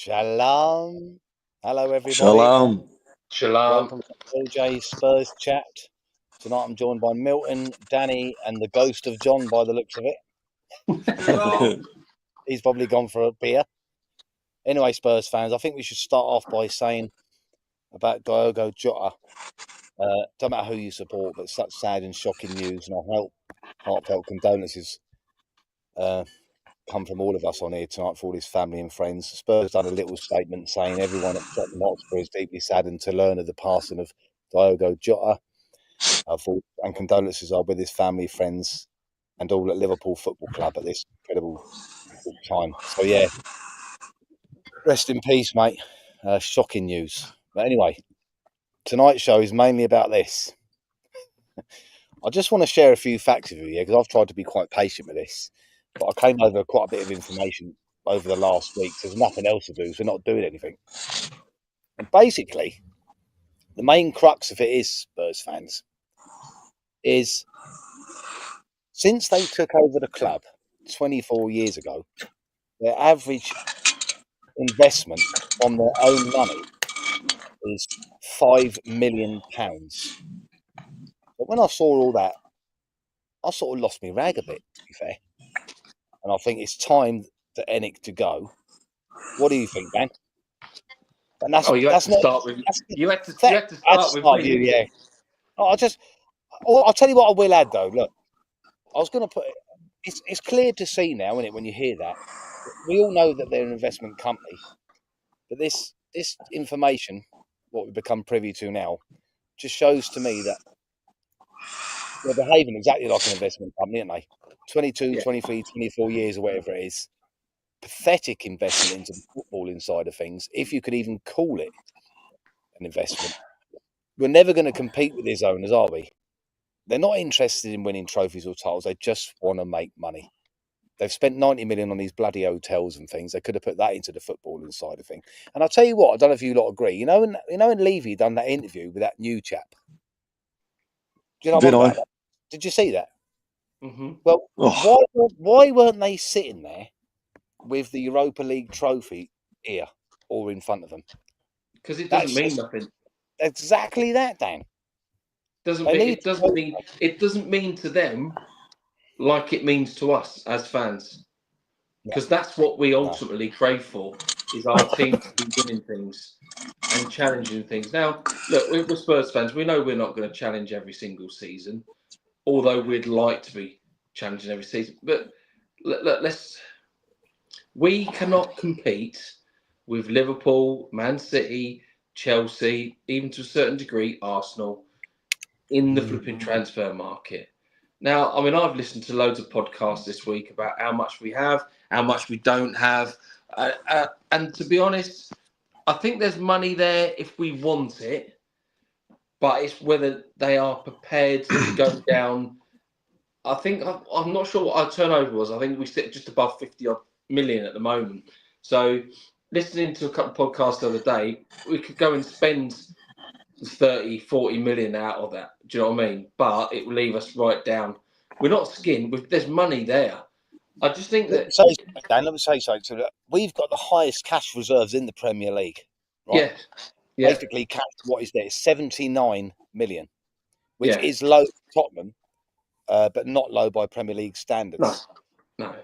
Shalom. Hello, everybody. Shalom. Shalom. Welcome to LJ Spurs chat. Tonight I'm joined by Milton, Danny, and the ghost of John by the looks of it. He's probably gone for a beer. Anyway, Spurs fans, I think we should start off by saying about Diogo Jota. Don't matter who you support, but such sad and shocking news, and our heartfelt condolences come from all of us on here tonight for all his family and friends. Spurs done a little statement saying everyone at Tottenham Hotspur is deeply saddened to learn of the passing of Diogo Jota. Our thoughts and condolences are with his family, friends, and all at Liverpool Football Club at this incredible time. So yeah, rest in peace, mate. Shocking news. But anyway, tonight's show is mainly about this. I just want to share a few facts with you here because I've tried to be quite patient with this, but I came over quite a bit of information over the last week. So there's nothing else to do, so we're not doing anything. And basically, the main crux of it is, Spurs fans, is since they took over the club 24 years ago, their average investment on their own money is £5 million. But when I saw all that, I sort of lost my rag a bit, to be fair. And I think it's time for ENIC to go. What do you think, Dan? And that's, you had to start with you, yeah. I'll tell you what I will add, though. Look, I was going to put it. It's clear to see now, isn't it, when you hear that? We all know that they're an investment company, but this information, what we've become privy to now, just shows to me that they're behaving exactly like an investment company, aren't they? 22, 23, 24 years or whatever it is. Pathetic investment into the footballing side of things, if you could even call it an investment. We're never going to compete with these owners, are we? They're not interested in winning trophies or titles. They just want to make money. They've spent 90 million on these bloody hotels and things. They could have put that into the footballing side of things. And I'll tell you what, I don't know if you lot agree. You know when Levy done that interview with that new chap? Do you know what I'm about? Did you see that? Mm-hmm. Well, why weren't they sitting there with the Europa League trophy here or in front of them? Because it doesn't mean nothing. Exactly that, Dan. It doesn't mean to them like it means to us as fans. Because that's what we ultimately crave for, is our team to be winning things and challenging things. Now, look, we're Spurs fans. We know we're not going to challenge every single season, although we'd like to be challenging every season. But we cannot compete with Liverpool, Man City, Chelsea, even to a certain degree, Arsenal, in the flipping transfer market. Now, I mean, I've listened to loads of podcasts this week about how much we have, how much we don't have. And to be honest, I think there's money there if we want it, but it's whether they are prepared to go down. I think, I'm not sure what our turnover was. I think we sit just above 50 odd million at the moment. So listening to a couple of podcasts the other day, we could go and spend 30, 40 million out of that. Do you know what I mean? But it will leave us right down. We're not skinned. There's money there. I just think that... Dan, let me say something. So we've got the highest cash reserves in the Premier League. Right? Yeah. Basically, cash, what is there? 79 million, which is low for Tottenham, but not low by Premier League standards. No.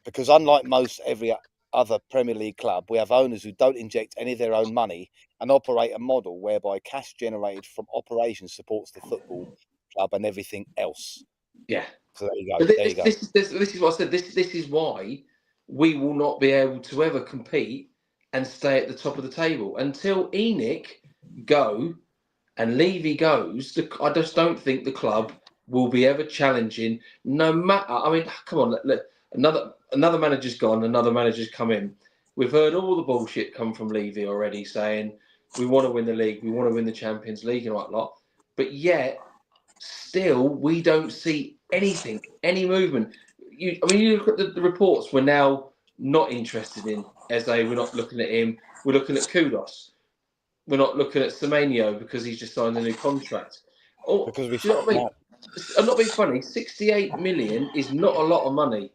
Because unlike most every other Premier League club, we have owners who don't inject any of their own money and operate a model whereby cash generated from operations supports the football club and everything else. Yeah. So there you go. This is what I said. This is why we will not be able to ever compete and stay at the top of the table until ENIC go and Levy goes. I just don't think the club will be ever challenging. No matter. I mean, come on. Another manager's gone. Another manager's come in. We've heard all the bullshit come from Levy already, saying we want to win the league, we want to win the Champions League and whatnot. But yet, still, we don't see anything, any movement. You look at the reports. We're now not interested in Eze. We're not looking at him. We're looking at Kudos. We're not looking at Semenyo because he's just signed a new contract. Because do you know what I mean? I'm not being funny. 68 million is not a lot of money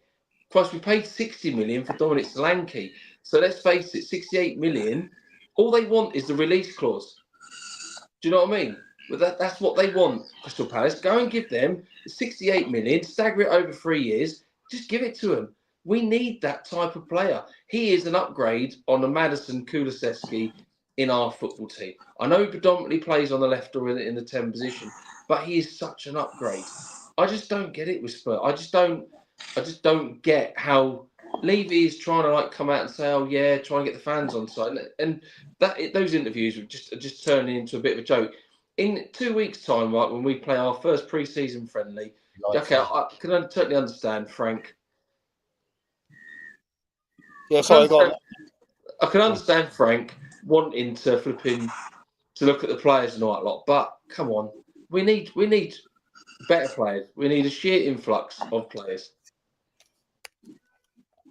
Plus, we paid 60 million for Dominic Solanke. So let's face it, 68 million. All they want is the release clause. Do you know what I mean? But that's what they want. Crystal Palace, go and give them 68 million, stagger it over 3 years. Just give it to them. We need that type of player. He is an upgrade on the Madison Kulusevski in our football team. I know he predominantly plays on the left or in the 10 position, but he is such an upgrade. I just don't get it with Spurs. I just don't get how Levy is trying to like come out and say, "Oh yeah, try and get the fans on side," and those interviews were just turning into a bit of a joke. In 2 weeks' time, right when we play our first pre-season friendly, okay, I can totally understand Frank. Yeah, sorry, I can understand Frank wanting to look at the players and all that lot, but come on, we need better players. We need a sheer influx of players.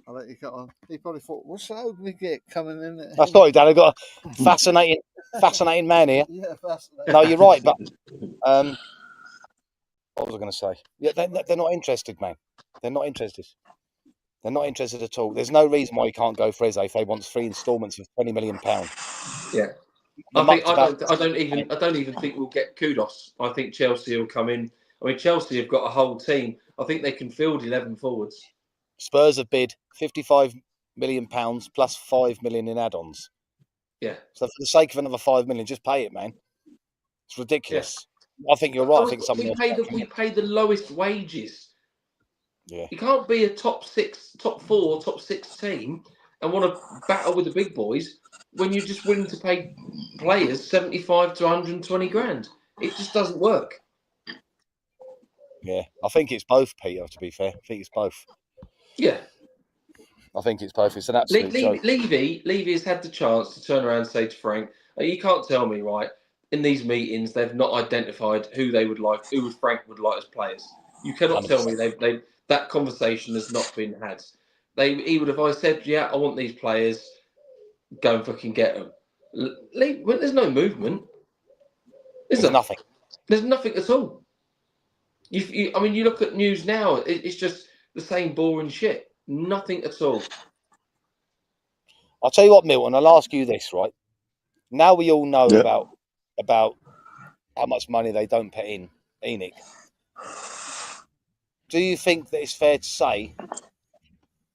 I bet he probably thought, what's that ugly git coming in? I thought, Dad, I got a fascinating man here. Yeah, fascinating. No, you're right, but what was I going to say? Yeah, they're not interested, man. They're not interested. They're not interested at all. There's no reason why you can't go for Eze if they want 3 instalments of £20 million. Yeah, I don't even think we'll get kudos. I think Chelsea will come in. I mean, Chelsea have got a whole team. I think they can field 11 forwards. Spurs have bid £55 million plus 5 million in add-ons. Yeah. So for the sake of another 5 million, just pay it, man. It's ridiculous. Yeah. I think you're right. I think we pay the lowest wages. Yeah. You can't be a top 4, top 6 team and want to battle with the big boys when you're just willing to pay players 75 to 120 grand. It just doesn't work. Yeah, I think it's both, Peter, to be fair. I think it's both. Yeah. I think it's both. It's an absolute joke. Levy has had the chance to turn around and say to Frank, you can't tell me, right, in these meetings they've not identified who Frank would like as players. You cannot 100%. Tell me that conversation has not been had. He would have said, yeah, I want these players, go and fucking get them. There's no movement. There's nothing. There's nothing at all. You look at news now, it's just the same boring shit. Nothing at all. I'll tell you what, Milton, I'll ask you this, right? Now we all know about how much money they don't put in ENIC. Do you think that it's fair to say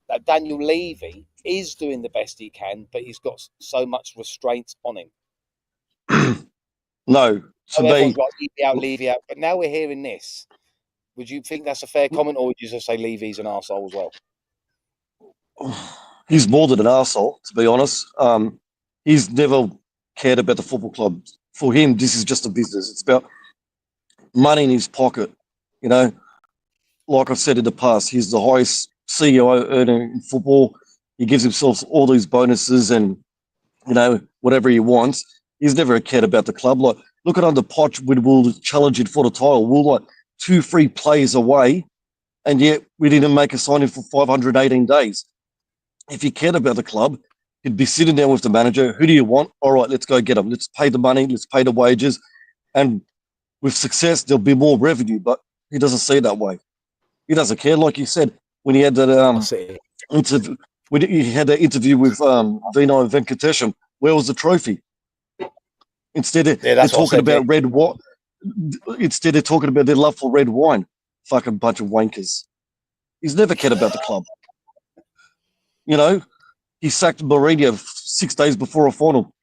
that Daniel Levy is doing the best he can, but he's got so much restraint on him? No. Everyone's got Levy out. But now we're hearing this. Would you think that's a fair comment, or would you just say Levy's an arsehole as well? He's more than an arsehole, to be honest. He's never cared about the football club. For him, this is just a business. It's about money in his pocket. You know, like I've said in the past, he's the highest CEO earner in football. He gives himself all these bonuses and, you know, whatever he wants. He's never cared about the club. Like, look at under Poch when we'll challenge it for the title. We're like 2-3 players away, and yet we didn't make a signing for 518 days. If he cared about the club, he'd be sitting down with the manager. Who do you want? All right, let's go get him. Let's pay the money. Let's pay the wages. And with success, there'll be more revenue. But he doesn't see it that way. He doesn't care. Like you said, when he had that interview, when he had that interview with Vino Venkatesham, where was the trophy? Instead, they're talking about red wine. Instead, they're talking about their love for red wine. Fucking bunch of wankers. He's never cared about the club. You know, he sacked Mourinho 6 days before a final.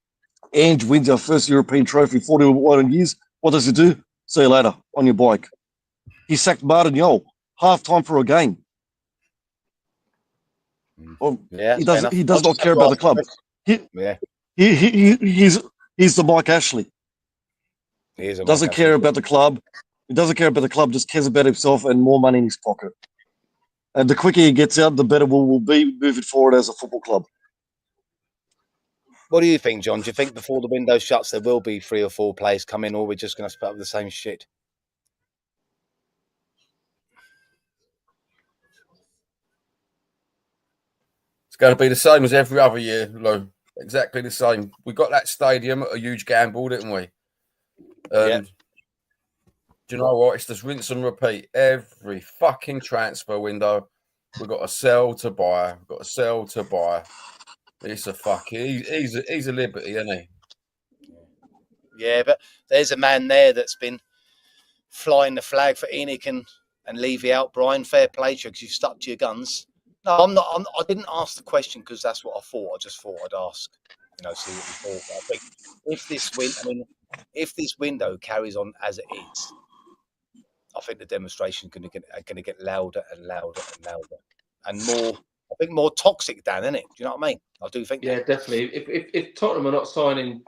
Ange wins our first European trophy, 41 years. What does he do? See you later on your bike. He sacked Martin Yole, half-time for a game. Well, yeah, he does not care about the club. He's the Mike Ashley. He doesn't care about the club. He doesn't care about the club, just cares about himself and more money in his pocket. And the quicker he gets out, the better we'll be moving forward as a football club. What do you think, John? Do you think before the window shuts there will be 3 or 4 players come in, or we're just going to spit up the same shit? It's going to be the same as every other year, Lou. Exactly the same. We got that stadium at a huge gamble, didn't we? Yeah. Do you know what? It's just rinse and repeat every fucking transfer window. We've got to sell to buy. We've got to sell to buy. It's a fucking. He's a liberty, isn't he? Yeah, but there's a man there that's been flying the flag for ENIC and Levy out. Brian, fair play to you because you've stuck to your guns. No, I'm not. I didn't ask the question because that's what I thought. I just thought I'd ask, see what you thought. But I think if this window carries on as it is, I think the demonstration is going to get louder and louder and louder and more. I think more toxic, Dan, isn't it? Do you know what I mean? I do think. Yeah, definitely. If Tottenham are not signing,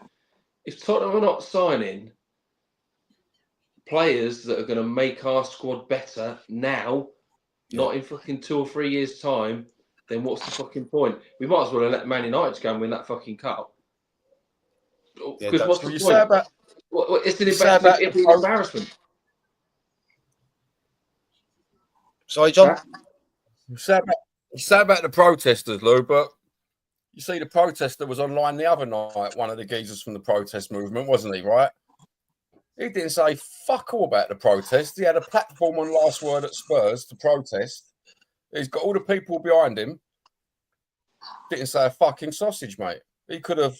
players that are going to make our squad better now, not in fucking 2 or 3 years' time, then what's the fucking point? We might as well let Man United go and win that fucking cup. Because what's the point? It's an embarrassment. Sorry, John. You say about the protesters, Lou, but you see the protester was online the other night, one of the geezers from the protest movement, wasn't he, right? He didn't say fuck all about the protest. He had a platform on Last Word at Spurs to protest. He's got all the people behind him. Didn't say a fucking sausage, mate. He could have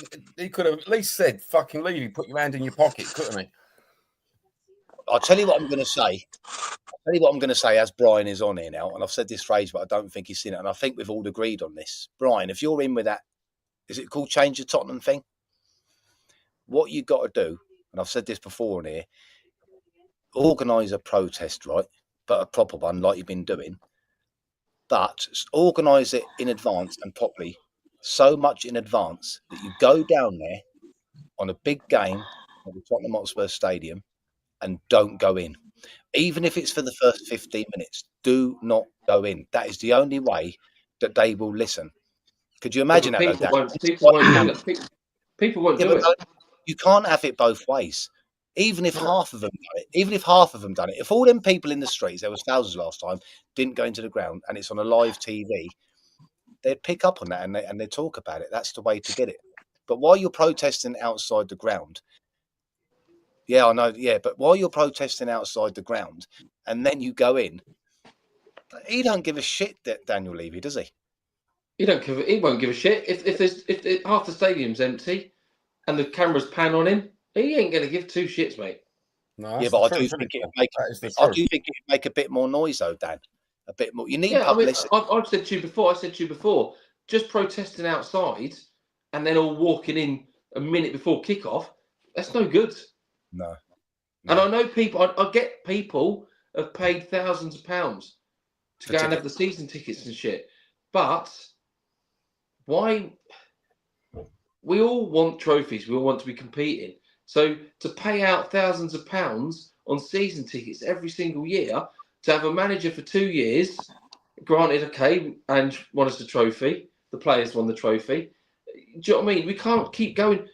at least said, fucking Levy, put your hand in your pocket, couldn't he? I'll tell you what I'm going to say. As Brian is on here now, and I've said this phrase, but I don't think he's seen it, and I think we've all agreed on this. Brian, if you're in with that, is it called Change the Tottenham thing? What you got to do, and I've said this before on here, organise a protest, right? But a proper one, like you've been doing. But organise it in advance and properly, so much in advance that you go down there on a big game at the Tottenham Hotspur Stadium and don't go in. Even if it's for the first 15 minutes, do not go in. That is the only way that they will listen. Could you imagine that? People won't do it. People won't do it. You can't have it both ways. Even if half of them done it. If all them people in the streets, there was thousands last time, didn't go into the ground and it's on a live TV, they'd pick up on that and they'd talk about it. That's the way to get it. But while you're protesting outside the ground, yeah, I know. Yeah, but while you're protesting outside the ground and then you go in, he don't give a shit that Daniel Levy, does he? He won't give a shit if half the stadium's empty and the cameras pan on him. He ain't going to give two shits, mate. No, yeah, but I do think it'd make a bit more noise, though, Dan. A bit more. You need publicity. I've said to you before. Just protesting outside and then all walking in a minute before kickoff. That's no good. No. And I know people. I get people have paid thousands of pounds to go and have the season tickets and shit. But why? We all want trophies. We all want to be competing. So to pay out thousands of pounds on season tickets every single year, to have a manager for 2 years, granted, okay, and won us the trophy. The players won the trophy. Do you know what I mean? We can't keep going.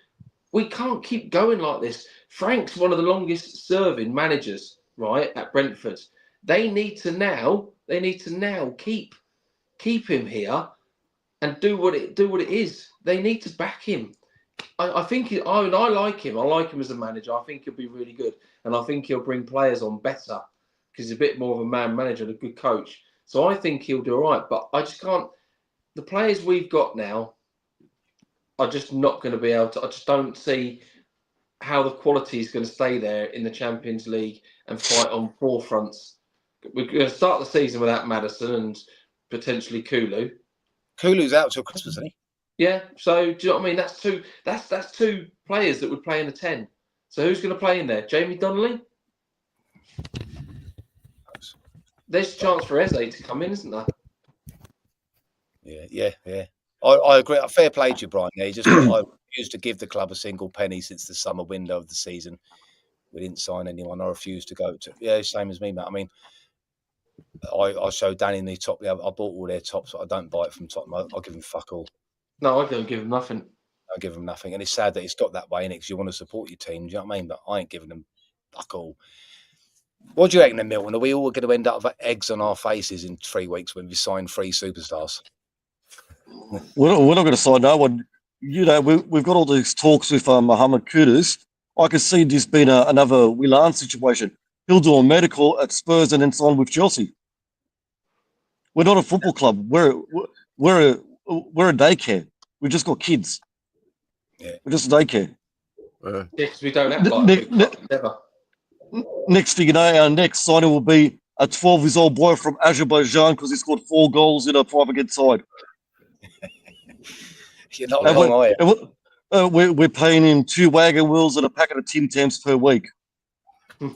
We can't keep going like this. Frank's one of the longest serving managers, right, at Brentford. They need to now keep him here and do what it is. They need to back him. I think I like him. I like him as a manager. I think he'll be really good, and I think he'll bring players on better because he's a bit more of a man manager and a good coach. So I think he'll do all right. But I just can't. The players we've got now are just not going to be able to. I just don't see how the quality is going to stay there in the Champions League and fight on four fronts. We're going to start the season without Maddison and potentially Kulu. Kulu's out till Christmas, isn't he? Yeah. So do you know what I mean? That's two players that would play in a 10. So who's going to play in there? Jamie Donnelly? There's a chance for Eze to come in, isn't there? Yeah. I agree. Fair play to you, Brian. Yeah, I refused to give the club a single penny since the summer window of the season. We didn't sign anyone. I refused to go to. Yeah, same as me, mate. I mean, I showed Danny in the top. I bought all their tops, but I don't buy it from Tottenham. I'll give them fuck all. No, I don't give them nothing. I give them nothing, and it's sad that it's got that way, innit? Because you want to support your team. Do you know what I mean? But I ain't giving them fuck all. What do you reckon, Milton? Are we all going to end up with eggs on our faces in 3 weeks when we sign 3 superstars? We're not going to sign no one. You know, we've got all these talks with Mohamed Kudus. I could see this being another Willan situation. He'll do a medical at Spurs and then sign with Chelsea. We're not a football club. We're a daycare. We've just got kids. Yeah. We're just a daycare. Because we don't act like a big club, never. Next thing you know, our next signing will be a 12-year-old boy from Azerbaijan because he scored 4 goals in a 5 against side. You're not wrong, are you? We're paying him 2 wagon wheels and a packet of Tim Tams per week. We're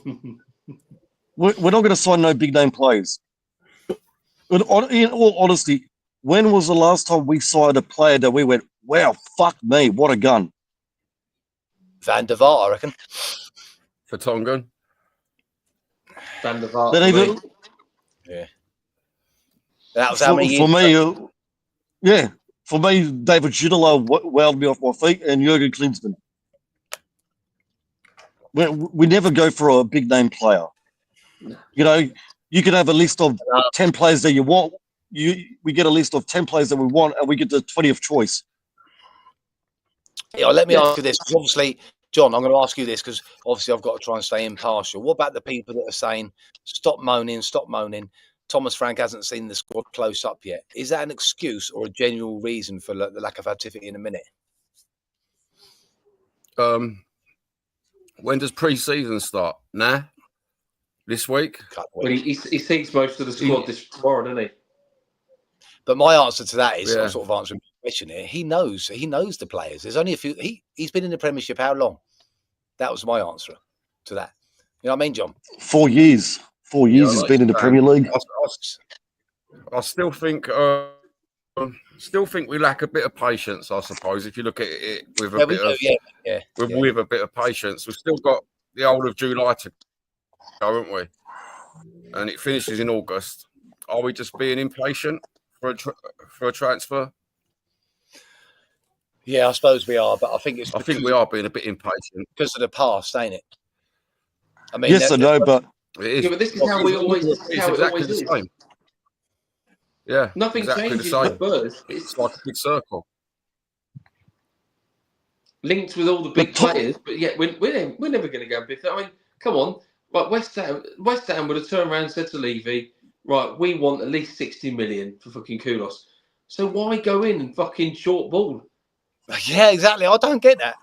not going to sign no big name players. In all honesty, when was the last time we signed a player that we went, wow, fuck me, what a gun? Van der Vaart, I reckon. For Tongan. Van der Vaart. Yeah. That was how many years for me, yeah. For me, David Ginola wowed me off my feet, and Jurgen Klinsmann. We never go for a big name player. You know, you can have a list of 10 players that you want. We get a list of 10 players that we want, and we get the 20th choice. Yeah, let me ask you this. Obviously, John, I'm going to ask you this because obviously I've got to try and stay impartial. What about the people that are saying, stop moaning, stop moaning? Thomas Frank hasn't seen the squad close up yet. Is that an excuse or a genuine reason for the lack of activity in a minute? When does pre-season start? Nah. This week? Well, he sees most of the squad this tomorrow, doesn't he? But my answer to that is, I'm sort of answering the question here. He knows the players. There's only a few. He's been in the Premiership how long? That was my answer to that. You know what I mean, John? 4 years. 4 years he's been in the Premier League. I still think we lack a bit of patience, I suppose, if you look at it with a bit of patience. We've still got the whole of July to go, haven't we? And it finishes in August. Are we just being impatient for a transfer? Yeah, I suppose we are, but I think we are being a bit impatient because of the past, ain't it? I mean, yes, I know, but it is. Yeah, but this is how we always. This is how it always is. Same. Yeah, nothing exactly changes the same. with Spurs. It's like a big circle, linked with all the big players. But yet, we're never going to go big. I mean, come on. Right, West Ham would have turned around and said to Levy, right, we want at least 60 million for fucking Koulos. So why go in and fucking short ball? Yeah, exactly. I don't get that.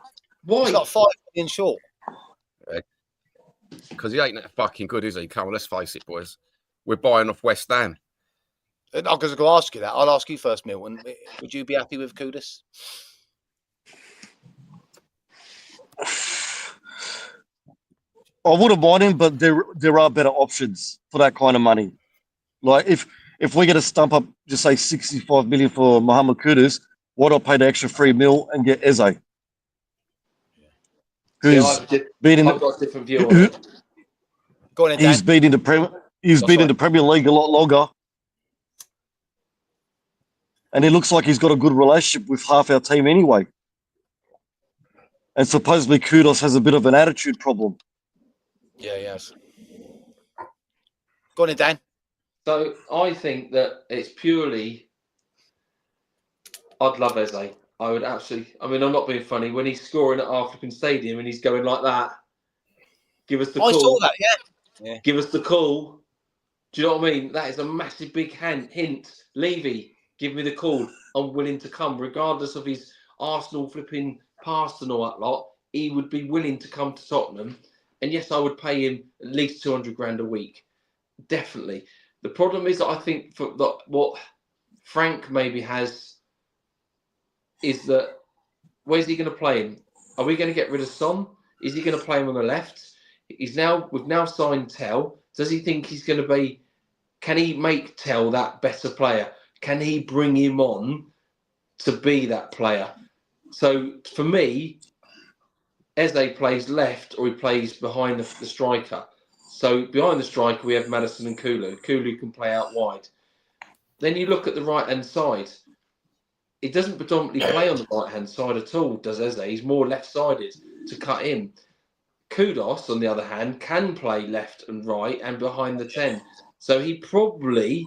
Why? He's got 5 million short. Because he ain't that fucking good, is he? Come on, let's face it, boys. We're buying off West Ham. I'm going to ask you that. I'll ask you first, Milton. Would you be happy with Koulos? I wouldn't mind him, but there are better options for that kind of money. Like if we're going to stump up, just say 65 million for Mohamed Kudus, why not pay the extra 3 mil and get Eze? I've got a different view on it. Go on, he's been in the Premier League a lot longer, and it looks like he's got a good relationship with half our team anyway. And supposedly Kudus has a bit of an attitude problem. Yeah, yes. Go on, Dan. So I think that it's purely. I'd love Eze. I would absolutely. I mean, I'm not being funny. When he's scoring at African Stadium and he's going like that, give us the call. I saw that. Yeah. Give us the call. Do you know what I mean? That is a massive big hint. Levy, give me the call. I'm willing to come, regardless of his Arsenal flipping past and all that lot. He would be willing to come to Tottenham. And yes, I would pay him at least 200 grand a week. Definitely. The problem is that I think for what Frank maybe has is that where's he going to play him? Are we going to get rid of Son? Is he going to play him on the left? We've now signed Tell. Does he think he's going to be? Can he make Tell that better player? Can he bring him on to be that player? So for me, Eze plays left or he plays behind the striker. So behind the striker, we have Maddison and Kulu. Kulu can play out wide. Then you look at the right-hand side. He doesn't predominantly play on the right-hand side at all, does Eze? He's more left-sided to cut in. Kudus, on the other hand, can play left and right and behind the 10. So he probably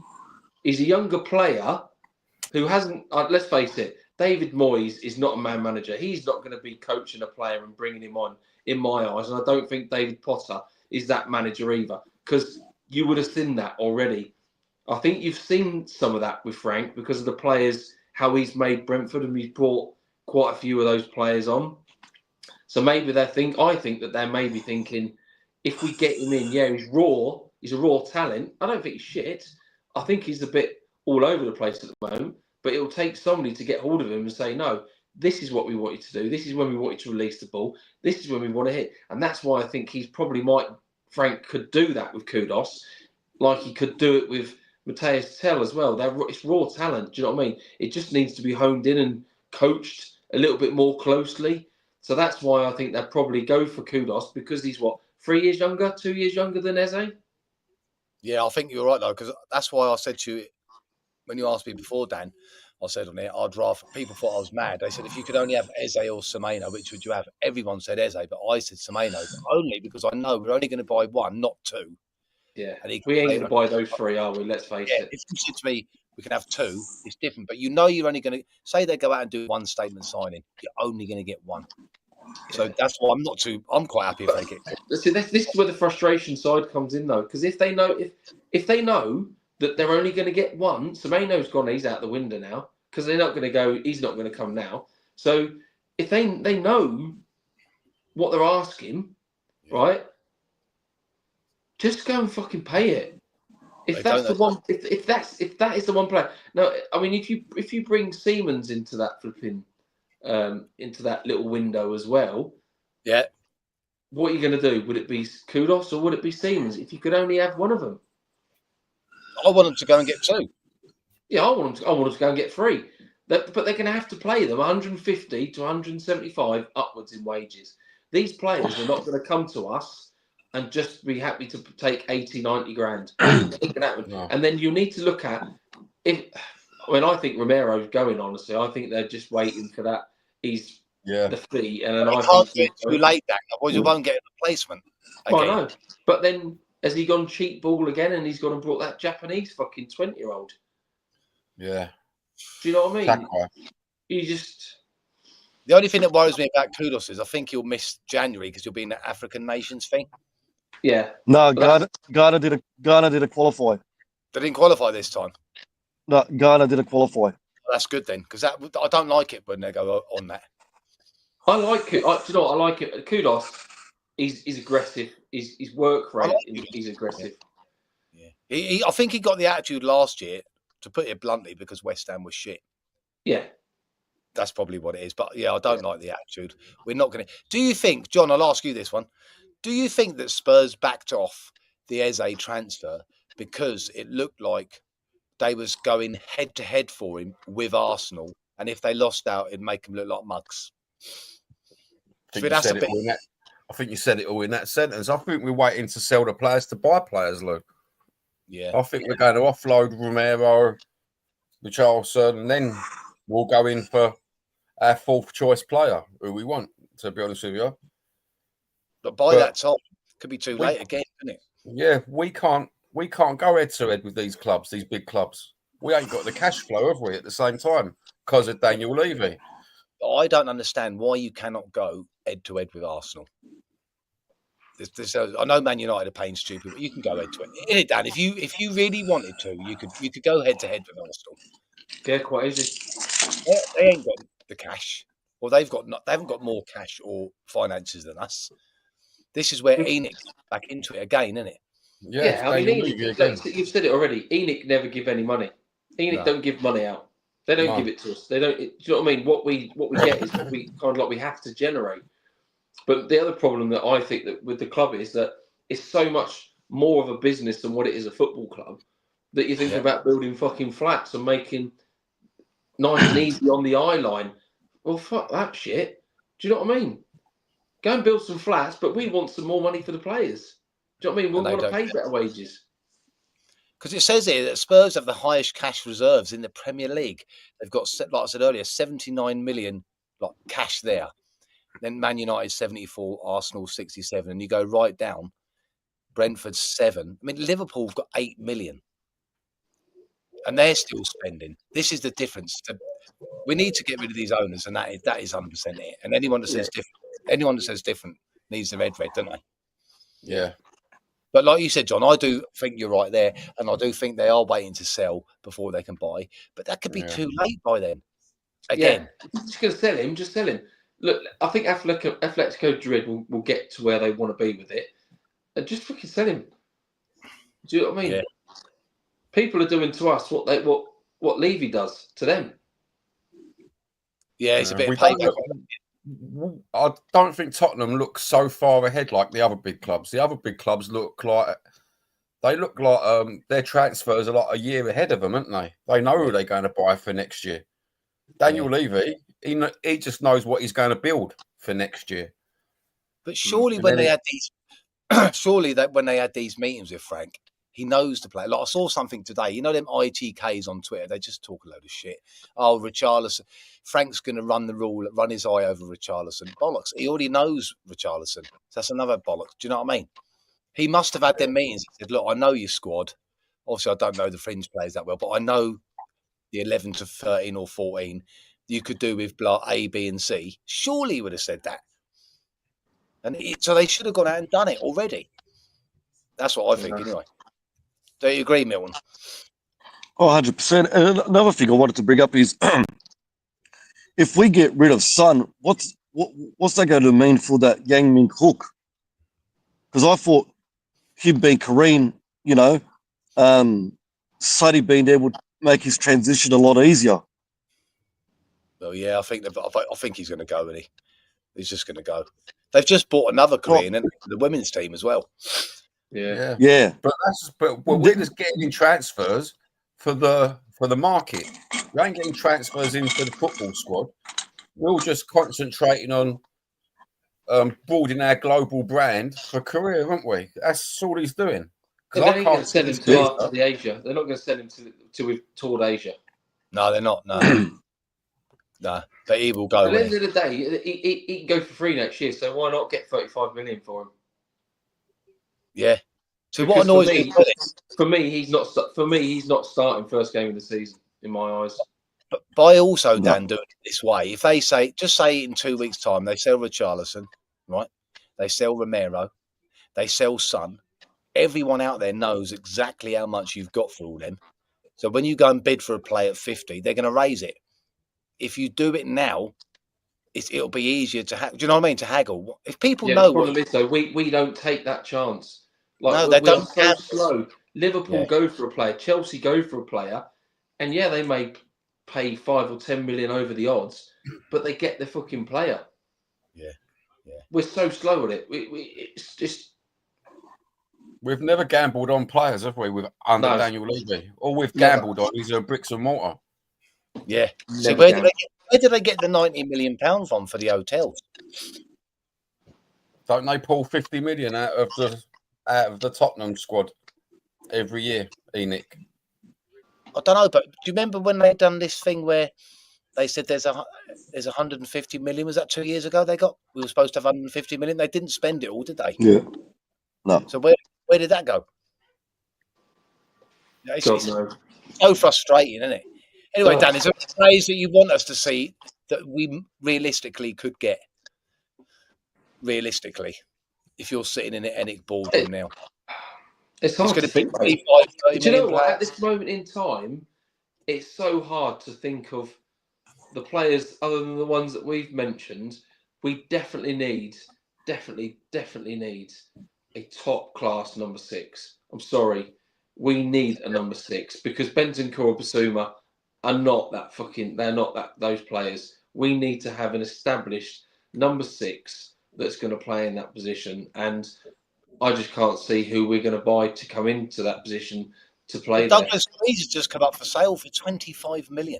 is a younger player who hasn't... let's face it, David Moyes is not a man manager. He's not going to be coaching a player and bringing him on, in my eyes. And I don't think David Potter is that manager either, because you would have seen that already. I think you've seen some of that with Frank because of the players, how he's made Brentford, and he's brought quite a few of those players on. So maybe I think that they're maybe thinking, if we get him in, yeah, he's raw, he's a raw talent. I don't think he's shit. I think he's a bit all over the place at the moment, but it'll take somebody to get hold of him and say, no, this is what we want you to do. This is when we want you to release the ball. This is when we want to hit. And that's why I think Frank could do that with Kudos, like he could do it with Mateus Tell as well. It's raw talent. Do you know what I mean? It just needs to be honed in and coached a little bit more closely. So that's why I think they'd probably go for Kudos because he's 3 years younger, 2 years younger than Eze? Yeah, I think you're right, though, because that's why I said to you, when you asked me before, Dan, I said on it, I'd rather, people thought I was mad. They said, if you could only have Eze or Semenyo, which would you have? Everyone said Eze, but I said Semenyo, but only because I know we're only going to buy one, not two. Yeah. And We ain't going to buy those 3, are we? Let's face it. If you said to me, we can have two, it's different. But you know you're only going to, say they go out and do one statement signing, you're only going to get one. So that's why I'm quite happy if they get two. See, this is where the frustration side comes in, though, because if they know that they're only going to get one, Semenyo's gone, he's out the window now, because they're not going to go, he's not going to come now. So if they know what they're asking, right, just go and fucking pay it. If that's the one, if that is the one player. Now, I mean, if you bring Siemens into that flipping into that little window as well, yeah, what are you going to do? Would it be Kudos or would it be Siemens? If you could only have one of them, I want them to go and get two. Yeah, I want them to go and get 3. But they're going to have to play them 150 to 175 upwards in wages. These players are not going to come to us and just be happy to take 80, 90 grand. It ain't gonna happen. No. And then you need to look at I think Romero's going, honestly. I think they're just waiting for that. He's the fee. And then I can't do it too late, Dan. Otherwise, you won't get a replacement. I know. But then, has he gone cheap ball again and he's gone and brought that Japanese fucking 20-year-old? Yeah. Do you know what I mean? Exactly. You just... The only thing that worries me about Kudos is I think he'll miss January because he'll be in the African nations thing. Yeah. No, Ghana did a qualify. They didn't qualify this time. No, Ghana did a qualify. That's good then, because I don't like it when they go on that. I like it. Do you know what? I like it. Kudos, he's aggressive. His work rate is aggressive. Yeah. I think he got the attitude last year, to put it bluntly, because West Ham was shit. Yeah. That's probably what it is. But yeah, I don't like the attitude. We're not going to. Do you think, John, I'll ask you this one. Do you think that Spurs backed off the Eze transfer because it looked like they was going head to head for him with Arsenal, and if they lost out, it'd make them look like mugs? I think you said it all in that sentence. I think we're waiting to sell the players to buy players, Luke. Yeah. I think we're going to offload Romero, Richarlison, and then we'll go in for our 4th choice player who we want, to be honest with you. But by that time, it could be too late again, isn't it? Yeah, we can't go head to head with these clubs, these big clubs. We ain't got the cash flow, have we, at the same time, because of Daniel Levy. But I don't understand why you cannot go head to head with Arsenal. I know Man United are paying stupid, but you can go head to head. Dan, if you really wanted to, you could go head to head with Arsenal. Yeah, quite easy. They ain't got the cash, or they haven't got more cash or finances than us. This is where ENIC back into it again, isn't it? Yeah, I mean, ENIC, you've said it already. ENIC never give any money. ENIC don't give money out. They don't give it to us. They don't. Do you know what I mean? What we get is what we kind of like we have to generate. But the other problem that I think that with the club is that it's so much more of a business than what it is a football club. That you think about building fucking flats and making nice and easy on the eye line. Well, fuck that shit. Do you know what I mean? Go and build some flats, but we want some more money for the players. Do you know what I mean? We want to pay better wages. Because it says here that Spurs have the highest cash reserves in the Premier League. They've got, like I said earlier, 79 million cash there. Then Man United 74, Arsenal 67, and you go right down. Brentford 7. I mean, Liverpool have got 8 million, and they're still spending. This is the difference. We need to get rid of these owners, and that is 100% it. And anyone that says different needs their head read, don't they? Yeah. But like you said, John, I do think you're right there, and I do think they are waiting to sell before they can buy. But that could be too late by then. Again, just going to sell him. Just sell him. Look, I think Atletico Madrid will get to where they want to be with it, and just fucking sell him. Do you know what I mean? Yeah. People are doing to us what Levy does to them. Yeah, it's a bit of payback. I don't think Tottenham look so far ahead like the other big clubs. The other big clubs look like their transfers are like a year ahead of them, aren't they? They know who they're going to buy for next year. Daniel Levy, he just knows what he's going to build for next year. But surely when they had these meetings with Frank, he knows the player. Like I saw something today. You know them ITKs on Twitter. They just talk a load of shit. Oh, Richarlison. Frank's going to run his eye over Richarlison. Bollocks. He already knows Richarlison. So that's another bollocks. Do you know what I mean? He must have had them meetings. He said, look, I know your squad. Obviously, I don't know the fringe players that well, but I know the 11 to 13 or 14 you could do with A, B, and C. Surely he would have said that. And so they should have gone out and done it already. That's what I think, anyway. Do you agree, Milton? Oh, 100%. And another thing I wanted to bring up is if we get rid of Son, what's that going to mean for that Yang Min Hook? Because I thought him being Korean, Sonny being able to make his transition a lot easier. Well, yeah, I think he's going to go, isn't he? He's just going to go. They've just bought another Korean in the women's team as well. Yeah. But we're just getting in transfers for the market. We ain't getting transfers into the football squad. We're all just concentrating on building our global brand for career, aren't we? That's all he's doing. They're not going to sell him to the Asia. They're not going to sell him to we've toured Asia. No, they're not. No. No, but he will go. At the end of the day, he can go for free next year. So why not get 35 million for him? Yeah. So what annoys me? For me, he's not starting first game of the season in my eyes. But by also Dan doing it this way, if they say in 2 weeks' time they sell Richarlison, right? They sell Romero, they sell Son. Everyone out there knows exactly how much you've got for all them. So when you go and bid for a play at 50, they're going to raise it. If you do it now, it'll be easier to do you know what I mean? To haggle. If people know, the problem is though, we don't take that chance. Like, no, they don't. So slow. Liverpool go for a player, Chelsea go for a player, and they may pay 5 or 10 million over the odds, but they get the fucking player. Yeah. We're so slow at it. It's just. We've never gambled on players, have we? Under Daniel Levy, all we've gambled on is bricks and mortar. Yeah. So where did they get the £90 million from for the hotels? Don't they pull 50 million out of the Tottenham squad every year, ENIC? I don't know, but do you remember when they done this thing where they said there's 150 million? Was that 2 years ago? We were supposed to have 150 million. They didn't spend it all, did they? Yeah. No. So where did that go? It's so frustrating, isn't it? Anyway, Dan, is there plays that you want us to see that we realistically could get? Realistically, if you're sitting in an ENIC boardroom now, it's hard to think. 25, 30 do you know what? players. At this moment in time, it's so hard to think of the players other than the ones that we've mentioned. We definitely need a top class number 6. I'm sorry, we need a number 6 because Bentancur or Basuma are not that fucking. They're not those players. We need to have an established number 6 that's going to play in that position, and I just can't see who we're going to buy to come into that position to play there. Douglas Luiz has just come up for sale for 25 million.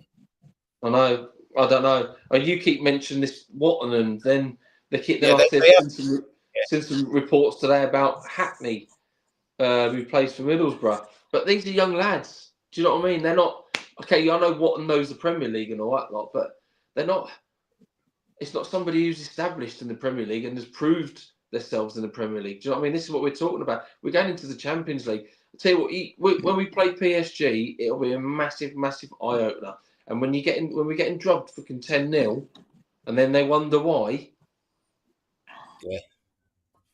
I know. I don't know. And you keep mentioning this Watton, and then they keep. Then seen some reports today about Hackney, who plays for Middlesbrough. But these are young lads. Do you know what I mean? They're not. Okay, I know Watton knows the Premier League and all that lot, but they're not. It's not somebody who's established in the Premier League and has proved themselves in the Premier League. Do you know what I mean? This is what we're talking about. We're going into the Champions League. I tell you what, when we play PSG, it'll be a massive, massive eye opener. And when we're getting drubbed fucking 10-0, and then they wonder why. Yeah.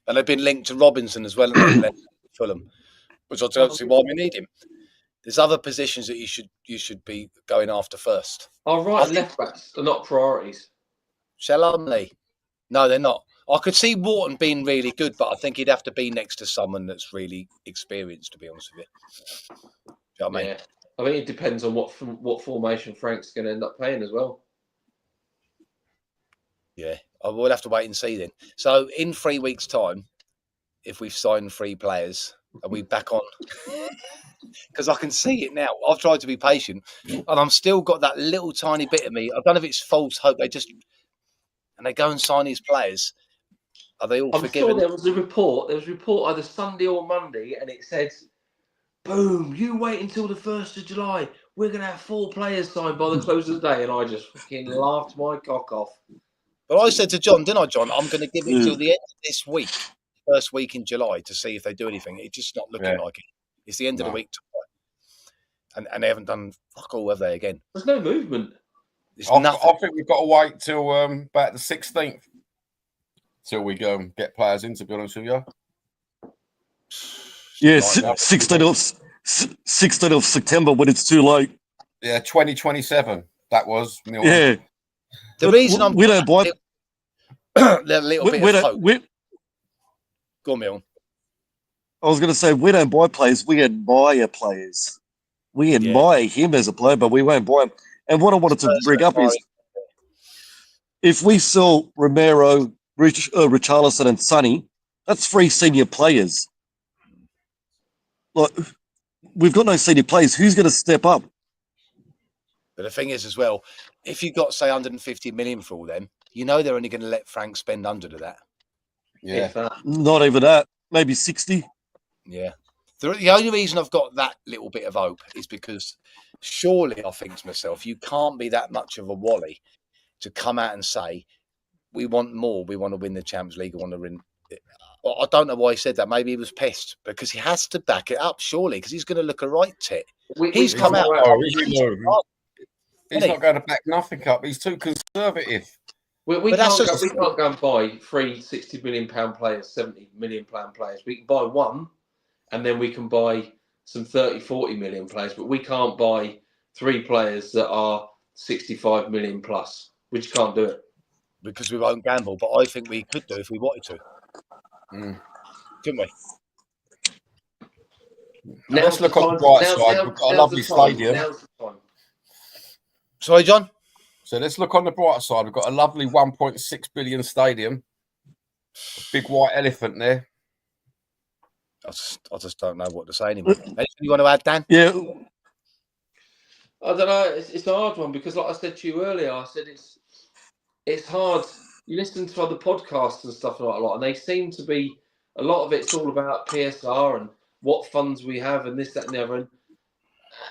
And they've been linked to Robinson as well. Fulham, which I don't see why we need him. There's other positions that you should be going after first. Our right and left backs are not priorities. Shalamley. No, they're not. I could see Wharton being really good, but I think he'd have to be next to someone that's really experienced, to be honest with you. Do you know what I mean? I think it depends on what formation Frank's going to end up playing as well. Yeah, I will have to wait and see then. So in 3 weeks' time, if we've signed 3 players, are we back on? Because I can see it now. I've tried to be patient, and I'm still got that little tiny bit of me. I don't know if it's false hope. They go and sign these players. Are they all forgiven? Sure there was a report. There was a report either Sunday or Monday, and it said, "Boom! You wait until the 1st of July. We're going to have 4 players signed by the close of the day." And I just fucking laughed my cock off. But I said to John, didn't I, John? I'm going to give it till the end of this week, first week in July, to see if they do anything. It's just not looking like it. It's the end of the week, and they haven't done fuck all, have they? Again, there's no movement. I think we've got to wait till about the 16th till we go and get players in. To be honest with you, yes, 16th of September when it's too late. Yeah, 2027. That was Milton. Yeah. The reason we don't buy a little bit of hope. Go on, Milton. I was going to say we don't buy players. We admire players. We admire him as a player, but we won't buy him. And what I wanted to bring up is, if we sell Romero, Richarlison, and Sonny, that's 3 senior players. Like, we've got no senior players. Who's going to step up? But the thing is, as well, if you got, say, 150 million for all them, you know they're only going to let Frank spend under to that. Yeah. Not even that. Maybe 60. Yeah. The only reason I've got that little bit of hope is because surely I think to myself, you can't be that much of a wally to come out and say, we want more, we want to win the Champions League, we want to win. I don't know why he said that. Maybe he was pissed because he has to back it up, surely, because he's going to look a right tit. He's come out. He's not going to back nothing up. He's too conservative. We can't go and buy 3 £60 million players, £70 million players. We can buy one, and then we can buy some 30, 40 million players, but we can't buy 3 players that are 65 million plus. We just can't do it. Because we won't gamble, but I think we could do if we wanted to. Couldn't we? Now let's look on the bright side. We've got a lovely stadium. Sorry, John? So let's look on the brighter side. We've got a lovely 1.6 billion stadium. Big white elephant there. I just don't know what to say anymore. Anything you want to add, Dan? Yeah. I don't know. It's a hard one because, like I said to you earlier, I said it's hard. You listen to other podcasts and stuff like a lot, and they seem to be a lot of it's all about PSR and what funds we have and this, that, and the other.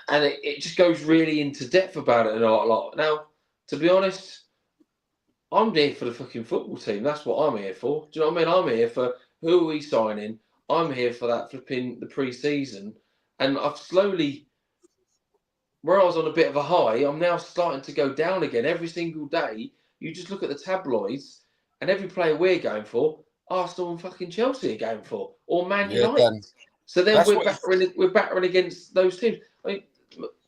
And it just goes really into depth about it a lot. Now, to be honest, I'm here for the fucking football team. That's what I'm here for. Do you know what I mean? I'm here for who are we signing. I'm here for that flipping the pre-season. And I've slowly, where I was on a bit of a high, I'm now starting to go down again. Every single day, you just look at the tabloids and every player we're going for, Arsenal and fucking Chelsea are going for, or Man United. So then we're battering against those teams. I mean,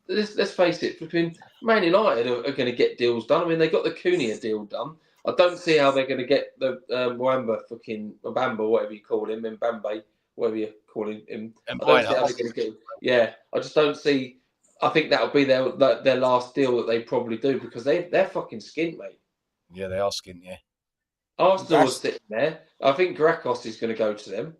let's face it, flipping Man United are going to get deals done. I mean, they got the Cunha deal done. I don't see how they're going to get the Mbamba, whatever you call him, Mbambe, whatever you call him. I don't see how they're going to get him. Yeah, I just don't see. I think that'll be their last deal that they probably do because they're fucking skint, mate. Yeah, they are skint, yeah. Arsenal was sitting there. I think Grakos is going to go to them.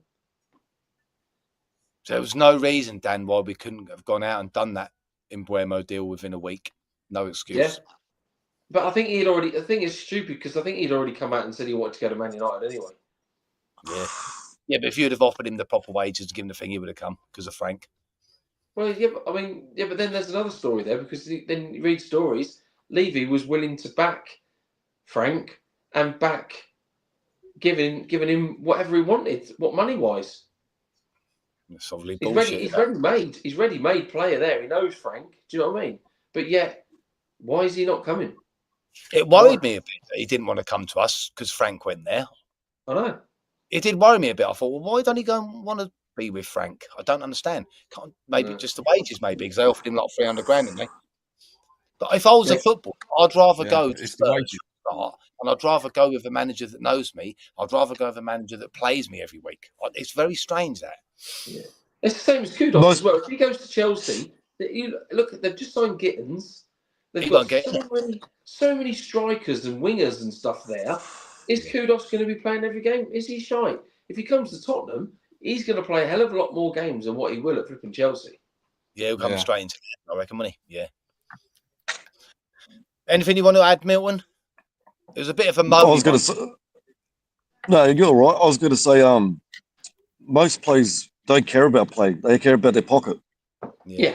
So there was no reason, Dan, why we couldn't have gone out and done that Mbeumo deal within a week. No excuse. Yeah. But I think I think it's stupid because I think he'd already come out and said he wanted to go to Man United anyway. Yeah. Yeah, but if you'd have offered him the proper wages to give him the thing, he would have come because of Frank. Well, yeah, but then there's another story there because then you read stories. Levy was willing to back Frank and back giving him whatever he wanted, what money-wise. It's obviously bullshit. He's ready-made player there. He knows Frank. Do you know what I mean? But yet, why is he not coming? It worried me a bit that he didn't want to come to us because Frank went there. I know. It did worry me a bit. I thought, well, why don't he go and want to be with Frank. I don't understand. Can't maybe just the wages, maybe because they offered him like 300 grand, didn't they? But if I was a footballer, I'd rather go to it's the wages. Spurs, and I'd rather go with a manager that knows me. I'd rather go with a manager that plays me every week. It's very strange that. Yeah. It's the same as Kudos as well. If he goes to Chelsea, look, they've just signed Gittins. They've got so many strikers and wingers and stuff there. Is Kudos going to be playing every game? Is he shy? If he comes to Tottenham, he's going to play a hell of a lot more games than what he will at flipping Chelsea. Yeah, he'll come straight into it, I reckon, won't he? Yeah. Anything you want to add, Milton? It was a bit of a moment. I was going to say, no, you're right. I was going to say, most players don't care about playing; they care about their pocket. Yeah,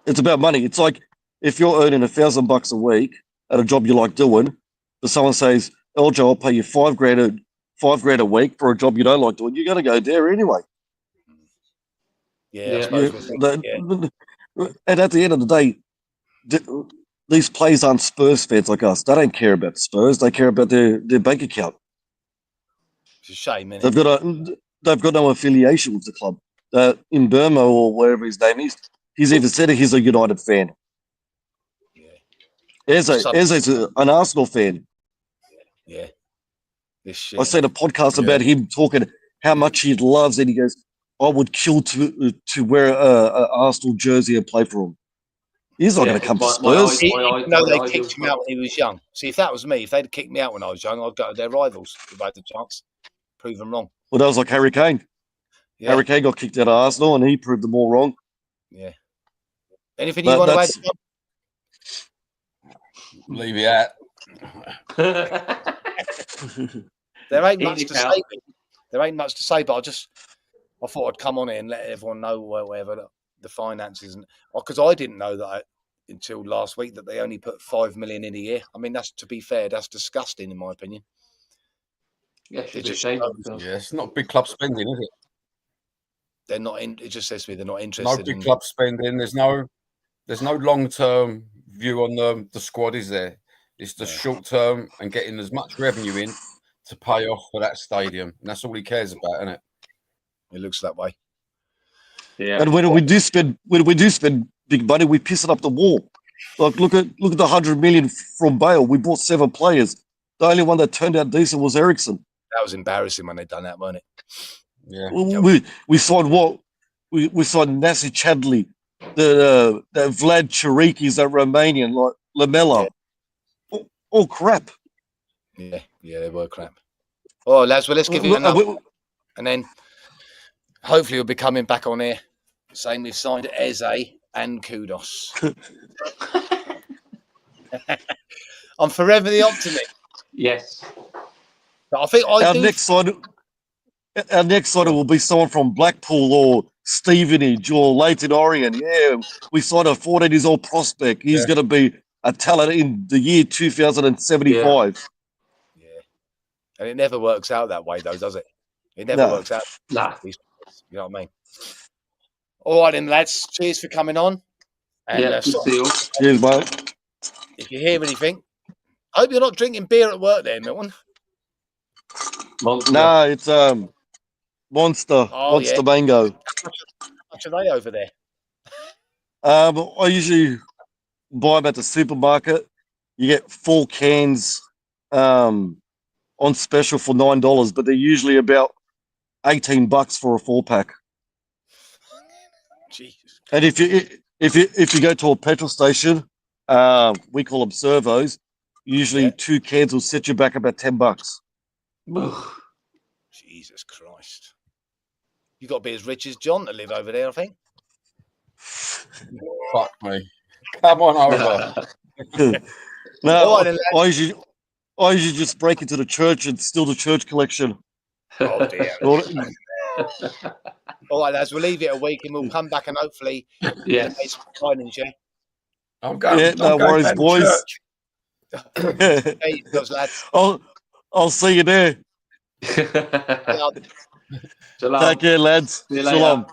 it's about money. It's like if you're earning $1,000 a week at a job you like doing, but someone says, "LJ, I'll pay you $5,000 a week for a job you don't like doing," you're going to go there anyway. Yeah. And at the end of the day, these players aren't Spurs fans like us. They don't care about Spurs. They care about their bank account. It's a shame, isn't it? They've got no affiliation with the club. In Burma or wherever his name is, he's even said he's a United fan. Yeah. Eze's an Arsenal fan. Yeah. I seen a podcast about him talking how much he loves it. He goes, "I would kill to wear a Arsenal jersey and play for him." He's not going to come to Spurs. They kicked him out when he was young. See, if that was me, if they'd kicked me out when I was young, I'd go to their rivals if I had the chance. Prove them wrong. Well, that was like Harry Kane. Yeah. Harry Kane got kicked out of Arsenal and he proved them all wrong. Yeah. Anything you want to add? Leave it at. There ain't much to say. There ain't much to say, but I thought I'd come on here and let everyone know whatever the finances, and because I didn't know that until last week that they only put 5 million in a year. I mean, to be fair, that's disgusting in my opinion. Yeah, it's not big club spending, is it? They're not in. It just says to me they're not interested. No big club spending. There's no long-term view on the squad, is there? It's the short-term and getting as much revenue in to pay off for that stadium, and that's all he cares about, isn't it? It looks that way. Yeah. And when we do spend big money, we piss it up the wall. Like look at the 100 million from Bale. We bought 7 players. The only one that turned out decent was Ericsson. That was embarrassing when they done that, wasn't it? Yeah. We signed what? We signed Nasser Chadli, the Vlad Chirikis, that Romanian, like Lamella. Yeah. All crap. Yeah, they were crap. Oh, lads, well, let's give you another. And then hopefully we'll be coming back on here saying we've signed Eze and Kudos. I'm forever the optimist. Yes. But I think our next signing will be someone from Blackpool or Stevenage or Leyton Orient. Yeah, we signed a 14-year-old prospect. He's going to be a talent in the year 2075. Yeah. And it never works out that way, though, does it? It never works out. Nah. You know what I mean? All right, then, lads. Cheers for coming on. And, cheers, mate. If you hear anything, I hope you're not drinking beer at work there, Milton. Monster. No, it's Monster. Monster Mango. How much are they over there? I usually buy them at the supermarket. You get 4 cans on special for $9, but they're usually about $18 for a 4-pack. Jesus. And if you go to a petrol station, we call them servos. Usually 2 cans will set you back about $10. Jesus Christ! You got to be as rich as John to live over there, I think. Fuck me! Come on over. No, I usually just break into the church and steal the church collection. Oh dear! All right, lads, we'll leave it a week and we'll come back and hopefully signings, yeah. I'm going. Yeah, no worries, boys. Hey, those lads. I'll see you there. Shalom. Take care, lads. See you later. Shalom.